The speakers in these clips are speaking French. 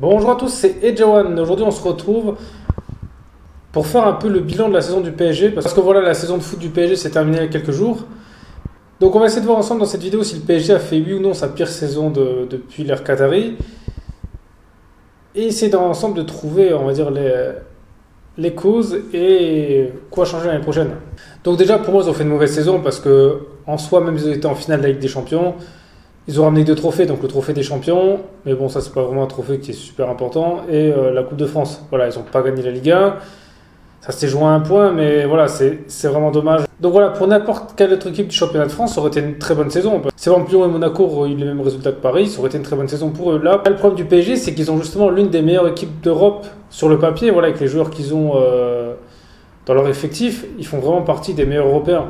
Bonjour à tous, c'est Ejawan. Aujourd'hui, on se retrouve pour faire un peu le bilan de la saison du PSG. Parce que voilà, la saison de foot du PSG s'est terminée il y a quelques jours. Donc, on va essayer de voir ensemble dans cette vidéo si le PSG a fait oui ou non sa pire saison depuis l'ère Qatari. Et essayer ensemble de trouver, on va dire, les causes et quoi changer l'année prochaine. Donc, déjà, pour moi, ils ont fait une mauvaise saison parce que, en soi, même s'ils étaient en finale de la Ligue des Champions, ils ont ramené deux trophées, donc le trophée des champions, mais bon, ça c'est pas vraiment un trophée qui est super important, et la Coupe de France. Voilà, ils n'ont pas gagné la Ligue 1, ça s'est joué à un point, mais voilà, c'est vraiment dommage. Donc voilà, pour n'importe quelle autre équipe du championnat de France, ça aurait été une très bonne saison. Si vraiment Lyon et Monaco auraient eu les mêmes résultats que Paris, ça aurait été une très bonne saison pour eux. Là, le problème du PSG, c'est qu'ils ont justement l'une des meilleures équipes d'Europe sur le papier, voilà, avec les joueurs qu'ils ont dans leur effectif, ils font vraiment partie des meilleurs Européens,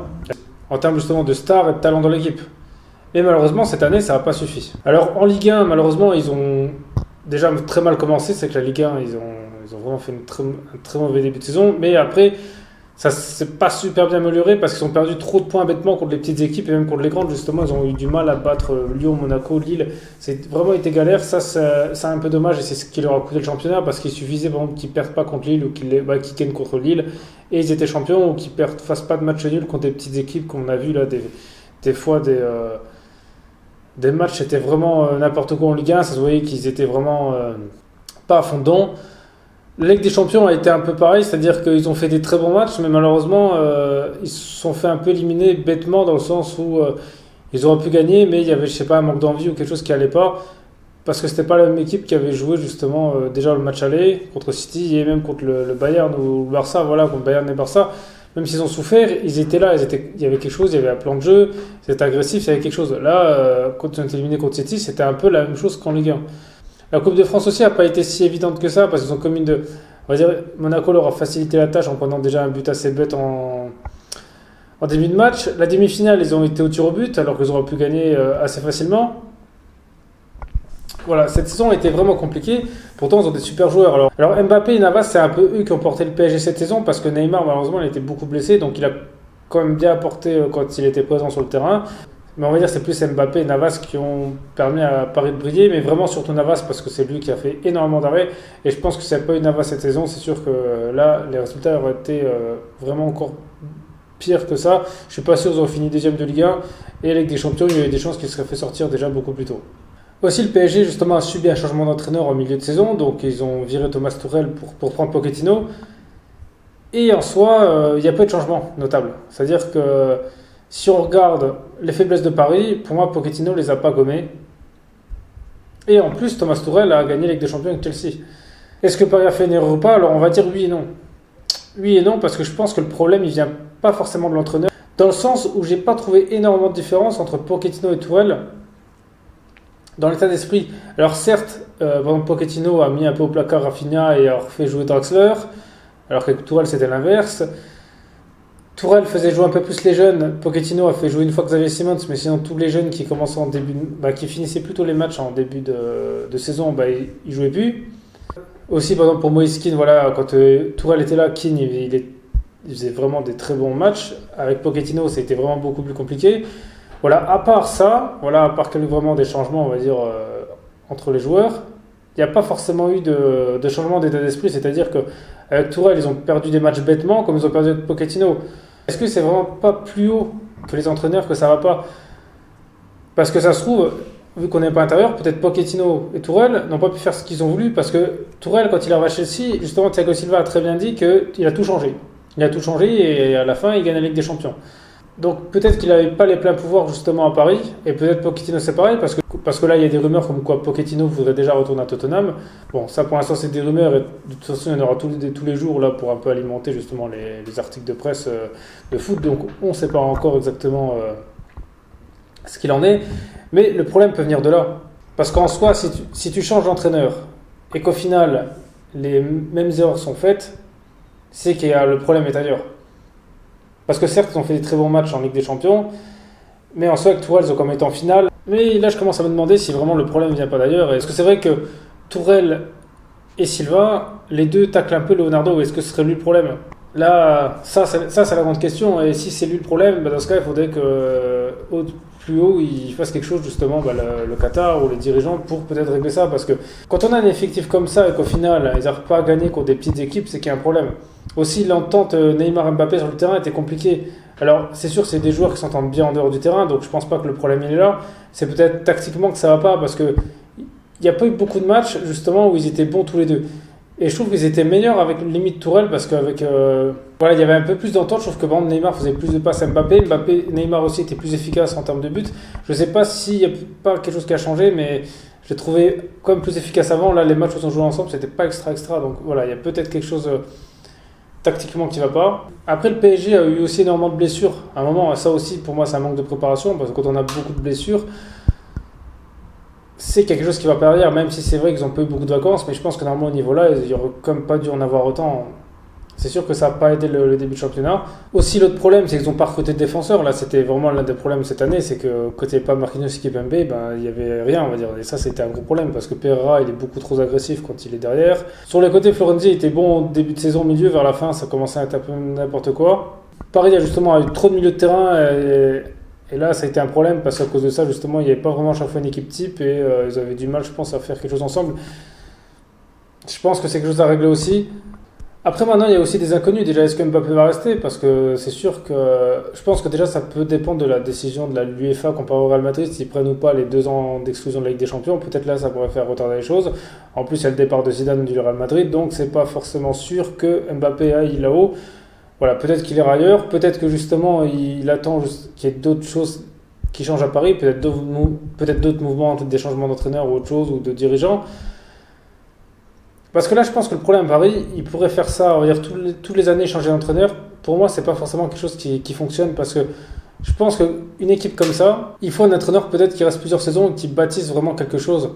en termes justement de stars et de talent dans l'équipe. Et malheureusement, cette année, ça n'a pas suffi. Alors, en Ligue 1, malheureusement, ils ont déjà très mal commencé. C'est que la Ligue 1, ils ont vraiment fait un très mauvais début de saison. Mais après, ça ne s'est pas super bien amélioré parce qu'ils ont perdu trop de points bêtement contre les petites équipes et même contre les grandes. Justement, ils ont eu du mal à battre Lyon, Monaco, Lille. C'est vraiment été galère. Ça, c'est un peu dommage et c'est ce qui leur a coûté le championnat parce qu'il suffisait, par exemple, qu'ils ne perdent pas contre Lille ou qu'ils gagnent contre Lille et ils étaient champions ou qu'ils ne fassent pas de match nul contre des petites équipes qu'on a vu là, des fois des matchs, c'était vraiment n'importe quoi en Ligue 1. Ça se voyait qu'ils étaient vraiment pas à fond dedans. La Ligue des Champions a été un peu pareil, c'est-à-dire qu'ils ont fait des très bons matchs, mais malheureusement, ils se sont fait un peu éliminer bêtement dans le sens où ils auraient pu gagner, mais il y avait, je sais pas, un manque d'envie ou quelque chose qui allait pas, parce que c'était pas la même équipe qui avait joué justement déjà le match aller contre City et même contre le Bayern ou le Barça, voilà, contre Bayern et Barça. Même s'ils ont souffert, ils étaient là, il y avait quelque chose, il y avait un plan de jeu, c'était agressif, il y avait quelque chose. Là, quand ils ont été éliminés contre City, c'était un peu la même chose qu'en Ligue 1. La Coupe de France aussi n'a pas été si évidente que ça, parce qu'ils ont comme on va dire, Monaco leur a facilité la tâche en prenant déjà un but assez bête en début de match. La demi-finale, ils ont été au tir au but, alors qu'ils auraient pu gagner assez facilement. Voilà, cette saison a été vraiment compliquée. Pourtant, ils ont des super joueurs. Alors Mbappé et Navas, c'est un peu eux qui ont porté le PSG cette saison parce que Neymar, malheureusement, il était beaucoup blessé. Donc, il a quand même bien apporté quand il était présent sur le terrain. Mais on va dire que c'est plus Mbappé et Navas qui ont permis à Paris de briller. Mais vraiment, surtout Navas parce que c'est lui qui a fait énormément d'arrêts. Et je pense que s'il n'y avait pas eu Navas cette saison, c'est sûr que là, les résultats auraient été vraiment encore pires que ça. Je suis pas sûr qu'ils auraient fini deuxième de Ligue 1. Et avec des champions, il y a eu des chances qu'ils seraient fait sortir déjà beaucoup plus tôt. Aussi, le PSG justement a subi un changement d'entraîneur au milieu de saison, donc ils ont viré Thomas Tuchel pour prendre Pochettino. Et en soi, il y a peu de changements notables. C'est-à-dire que si on regarde les faiblesses de Paris, pour moi, Pochettino ne les a pas gommées. Et en plus, Thomas Tuchel a gagné la Ligue des Champions avec Chelsea. Est-ce que Paris a fait une erreur ou pas? Alors on va dire oui et non. Oui et non, parce que je pense que le problème, il vient pas forcément de l'entraîneur, dans le sens où j'ai pas trouvé énormément de différence entre Pochettino et Tuchel. Dans l'état d'esprit, alors certes, par exemple, Pochettino a mis un peu au placard Rafinha et a fait jouer Draxler, alors que Tourelle c'était l'inverse. Tourelle faisait jouer un peu plus les jeunes, Pochettino a fait jouer une fois Xavier Simons, mais sinon tous les jeunes qui commençaient qui finissaient plutôt les matchs en début de saison, ils jouaient plus. Aussi par exemple pour Moïse Kean, voilà, quand Tourelle était là, Kean il faisait vraiment des très bons matchs. Avec Pochettino, c'était vraiment beaucoup plus compliqué. Voilà, à part ça, à part qu'il y a eu vraiment des changements, on va dire, entre les joueurs, il n'y a pas forcément eu de changement d'état d'esprit. C'est-à-dire qu'avec Tourelle, ils ont perdu des matchs bêtement, comme ils ont perdu avec Pochettino. Est-ce que c'est vraiment pas plus haut que les entraîneurs que ça va pas? Parce que ça se trouve, vu qu'on n'est pas à l'intérieur, peut-être Pochettino et Tourelle n'ont pas pu faire ce qu'ils ont voulu, parce que Tourelle, quand il a arraché Chelsea, justement, Thiago Silva a très bien dit qu'il a tout changé. Il a tout changé et à la fin, il gagne la Ligue des Champions. Donc peut-être qu'il n'avait pas les pleins pouvoirs justement à Paris, et peut-être Pochettino c'est pareil, parce que là il y a des rumeurs comme quoi Pochettino voudrait déjà retourner à Tottenham. Bon, ça pour l'instant c'est des rumeurs, et de toute façon il y en aura tous les jours là pour un peu alimenter justement les articles de presse de foot, donc on ne sait pas encore exactement ce qu'il en est, mais le problème peut venir de là. Parce qu'en soi, si tu changes d'entraîneur, et qu'au final les mêmes erreurs sont faites, c'est que le problème est ailleurs. Parce que certes, ils ont fait des très bons matchs en Ligue des Champions, mais en soi, avec Tourelle, ils ont quand même été en finale. Mais là, je commence à me demander si vraiment le problème ne vient pas d'ailleurs. Parce que c'est vrai que Tourelle et Silva, les deux taclent un peu Leonardo. Ou est-ce que ce serait lui le problème? Là, ça c'est la grande question. Et si c'est lui le problème, dans ce cas, il faudrait que plus haut ils fassent quelque chose justement, le Qatar ou les dirigeants pour peut-être régler ça, parce que quand on a un effectif comme ça et qu'au final ils n'arrivent pas à gagner contre des petites équipes, c'est qu'il y a un problème. Aussi l'entente Neymar-Mbappé sur le terrain était compliquée. Alors c'est sûr c'est des joueurs qui s'entendent bien en dehors du terrain, donc je pense pas que le problème il est là. C'est peut-être tactiquement que ça va pas, parce que il n'y a pas eu beaucoup de matchs justement où ils étaient bons tous les deux. Et je trouve qu'ils étaient meilleurs avec limite Tourelle, parce qu'avec voilà, il y avait un peu plus d'entente. Je trouve que par exemple, Neymar faisait plus de passes à Mbappé. Neymar aussi était plus efficace en termes de buts. Je ne sais pas s'il n'y a pas quelque chose qui a changé, mais je l'ai trouvé quand même plus efficace avant. Là, les matchs où ils ont joué ensemble, c'était pas extra. Donc voilà, il y a peut-être quelque chose tactiquement qui ne va pas. Après, le PSG a eu aussi énormément de blessures. À un moment, ça aussi, pour moi, c'est un manque de préparation, parce que quand on a beaucoup de blessures, c'est quelque chose qui va perdre, même si c'est vrai qu'ils n'ont pas eu beaucoup de vacances, mais je pense que normalement au niveau là, il n'y aurait comme pas dû en avoir autant. C'est sûr que ça n'a pas aidé le début de championnat. Aussi, l'autre problème, c'est qu'ils n'ont pas recruté de défenseurs. Là, c'était vraiment l'un des problèmes cette année, c'est que quand il n'y avait pas Marquinhos et Kimpembe, il n'y avait rien, on va dire. Et ça, c'était un gros problème, parce que Pereira, il est beaucoup trop agressif quand il est derrière. Sur les côtés, Florenzi était bon au début de saison, milieu, vers la fin, ça commençait à être un peu n'importe quoi. Paris a justement eu trop de milieux de terrain, et là, ça a été un problème, parce qu'à cause de ça, justement, il n'y avait pas vraiment à chaque fois une équipe type, et ils avaient du mal, je pense, à faire quelque chose ensemble. Je pense que c'est quelque chose à régler aussi. Après, maintenant, il y a aussi des inconnus. Déjà, est-ce que Mbappé va rester? Parce que c'est sûr que je pense que déjà, ça peut dépendre de la décision de l'UEFA comparé au Real Madrid, s'ils prennent ou pas les 2 ans d'exclusion de la Ligue des Champions. Peut-être là, ça pourrait faire retarder les choses. En plus, il y a le départ de Zidane du Real Madrid, donc c'est pas forcément sûr que Mbappé aille là-haut. Voilà, peut-être qu'il ira ailleurs, peut-être que justement il attend qu'il y ait d'autres choses qui changent à Paris, peut-être d'autres mouvements, des changements d'entraîneur ou autre chose, ou de dirigeants. Parce que là, je pense que le problème à Paris, il pourrait faire ça, on va dire toutes les années changer d'entraîneur. Pour moi, c'est pas forcément quelque chose qui fonctionne, parce que je pense qu'une équipe comme ça, il faut un entraîneur peut-être qui reste plusieurs saisons et qui bâtisse vraiment quelque chose.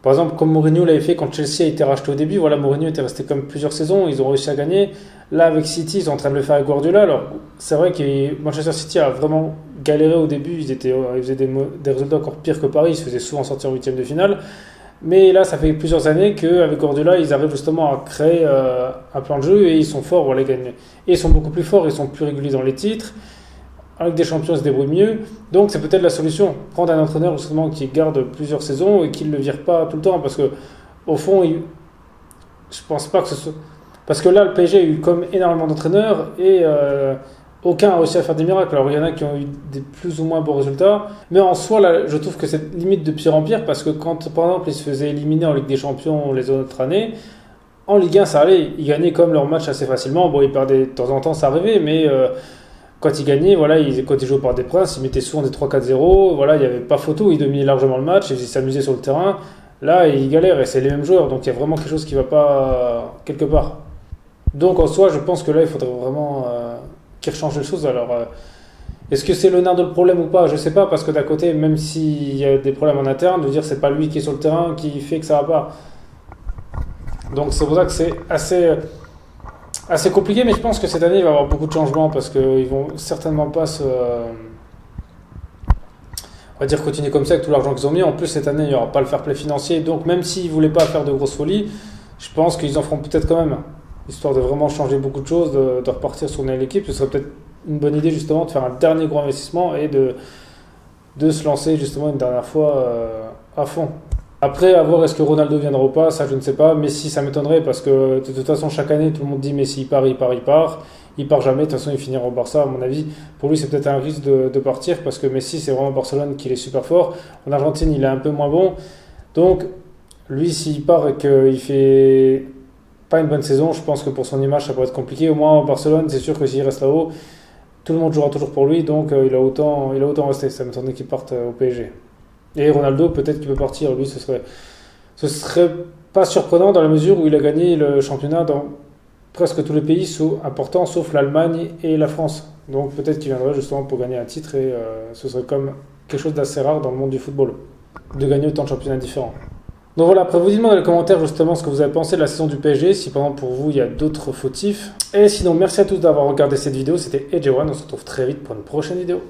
Par exemple, comme Mourinho l'avait fait quand Chelsea a été racheté au début, voilà, Mourinho était resté comme plusieurs saisons, ils ont réussi à gagner. Là, avec City, ils sont en train de le faire avec Guardiola. Alors, c'est vrai que Manchester City a vraiment galéré au début, ils faisaient des résultats encore pires que Paris, ils se faisaient souvent sortir en huitième de finale. Mais là, ça fait plusieurs années qu'avec Guardiola, ils arrivent justement à créer un plan de jeu, et ils sont forts pour les gagner. Et ils sont beaucoup plus forts, ils sont plus réguliers dans les titres. Avec des champions, ils se débrouillent mieux. Donc, c'est peut-être la solution. Prendre un entraîneur justement qui garde plusieurs saisons et qui ne le vire pas tout le temps. Parce que, au fond, je pense pas que ce soit. Parce que là, le PSG a eu comme énormément d'entraîneurs, et aucun n'a réussi à faire des miracles. Alors, il y en a qui ont eu des plus ou moins bons résultats. Mais en soi, là, je trouve que c'est limite de pire en pire. Parce que quand, par exemple, ils se faisaient éliminer en Ligue des Champions les autres années, en Ligue 1, ça allait. Ils gagnaient quand même leur match assez facilement. Bon, ils perdaient de temps en temps, ça arrivait. Mais quand ils gagnaient, voilà, quand ils jouaient au Parc des Princes, ils mettaient souvent des 3-4-0. Voilà, il n'y avait pas photo. Ils dominaient largement le match. Ils s'amusaient sur le terrain. Là, ils galèrent, et c'est les mêmes joueurs. Donc, il y a vraiment quelque chose qui ne va pas quelque part. Donc, en soi, je pense que là, il faudrait vraiment qu'ils rechangent les choses. Alors, est-ce que c'est Leonardo le problème ou pas? Je sais pas, parce que d'un côté, même s'il y a des problèmes en interne, de dire c'est pas lui qui est sur le terrain qui fait que ça va pas. Donc, c'est pour ça que c'est assez compliqué, mais je pense que cette année, il va y avoir beaucoup de changements, parce qu'ils vont certainement pas on va dire continuer comme ça avec tout l'argent qu'ils ont mis. En plus, cette année, il n'y aura pas le fair play financier. Donc, même s'ils ne voulaient pas faire de grosses folies, je pense qu'ils en feront peut-être quand même. Histoire de vraiment changer beaucoup de choses, de repartir sur une nouvelle équipe. Ce serait peut-être une bonne idée justement de faire un dernier gros investissement et de se lancer justement une dernière fois à fond. Après, à voir est-ce que Ronaldo viendra ou pas, ça je ne sais pas. Messi, ça m'étonnerait, parce que de toute façon, chaque année, tout le monde dit Messi, il part. Il part jamais, de toute façon, il finira au Barça, à mon avis. Pour lui, c'est peut-être un risque de partir, parce que Messi, c'est vraiment Barcelone qu'il est super fort. En Argentine, il est un peu moins bon. Donc, lui, s'il part et qu'il fait pas une bonne saison, je pense que pour son image, ça pourrait être compliqué. Au moins, en Barcelone, c'est sûr que s'il reste là-haut, tout le monde jouera toujours pour lui, donc il a autant resté. Ça m'étonnerait qu'il parte au PSG. Et Ronaldo, peut-être qu'il peut partir. Lui, ce serait pas surprenant, dans la mesure où il a gagné le championnat dans presque tous les pays importants, sauf l'Allemagne et la France. Donc peut-être qu'il viendrait justement pour gagner un titre, et ce serait comme quelque chose d'assez rare dans le monde du football, de gagner autant de championnats différents. Donc voilà, après vous dites-moi dans les commentaires justement ce que vous avez pensé de la saison du PSG, si par exemple pour vous il y a d'autres fautifs. Et sinon, merci à tous d'avoir regardé cette vidéo, c'était AJ1, on se retrouve très vite pour une prochaine vidéo.